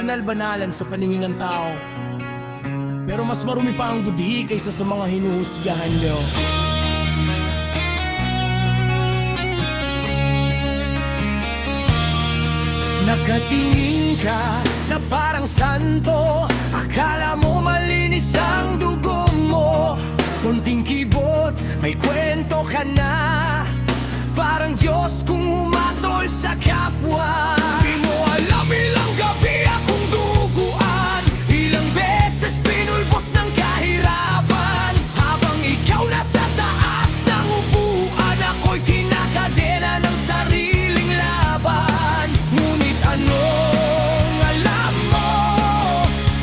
kabanal-banalan sa paningin ng tao. Pero mas marumi pa ang budi kaysa sa mga hinuhusgahan nyo. Nakatingin ka na parang santo, akala mo malinis ang dugo mo. Kunting kibot, may kwento ka na, parang Diyos kung umatol sa kapwa. Di mo alam ilang gabi akong duguan, ilang beses pinulbos ng kahirapan. Habang ikaw nasa taas ng upuan, ako'y kinakadena ng sariling laban. Ngunit anong alam mo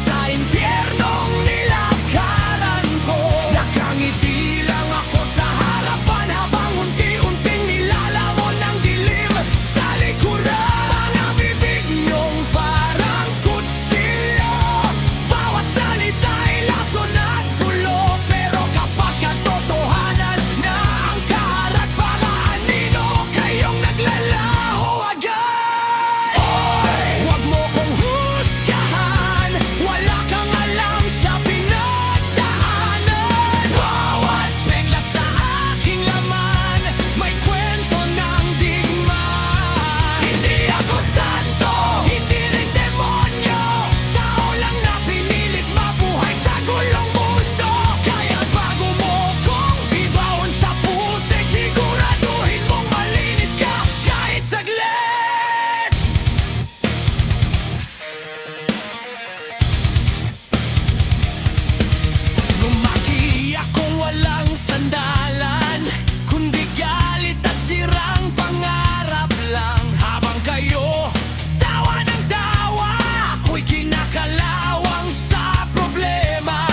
sa impyernong nilakaran ko? Nakangiti lang ako sa harapan habang unti-unting nilalamon ng dilim sa likuran. Mga bibig niyong parang kutsilyo, bawat salita ay lason at gulo. Pero kapag katotohanan na ang kaharap, baka anino kayong naglalaho agad. Oy, wag mo kong husgahan, wala kang alam sa pinagdaanan. Bawat peklat sa aking laman, may kwento ng digmaan. Hindi ako santo, hindi rin demonyo, tao lang na pinilit mabuhay sa gulong mundo. Kaya bago mo kong ibawon sa puti, siguraduhin mong malinis ka kahit saglit. Lumaki akong walang sandalan, kundi galit at sirang pangarap lang. Habang kayo tawa ng tawa, ako'y kinakalawang sa problema.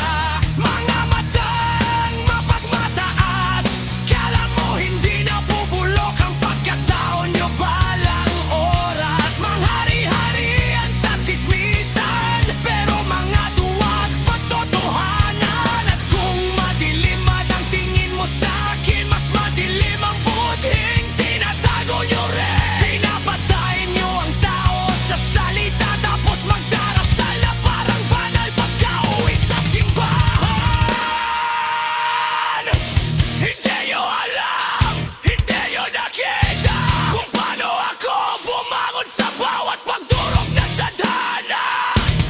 Mga matang mapagmataas, kala mo hindi nabubulok ang pagkatao nyo balang oras. Manghari-harian sa tsismisan, pero mga duwag pagtotohanan. At kung madilim man ang tingin mo sa akin, mas madilim ang budhing tinatago nyo rin. Pinapatay nyo ang tao sa salita, tapos magdarasal na parang banal pagka-uwi sa simbahan. Hindi nyo alam, hindi nyo nakita kung paano ako bumangon sa bawat pagdurog ng tadhana.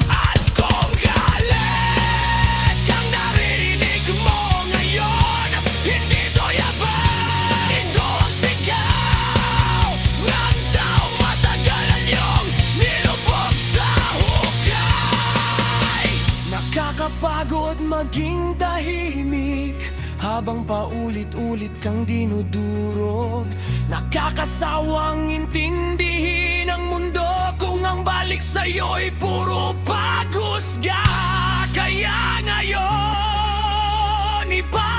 At kung galit kang naririnig mo ngayon, hindi to yaban, ito ang sigaw ng taong matagalan niyong nilubog sa hukay. Nakakapagod maging tahimik habang paulit-ulit kang dinudurog. Nakakasawang intindihin ang mundo kung ang balik sa'yo'y puro paghusga. Kaya ngayon, iba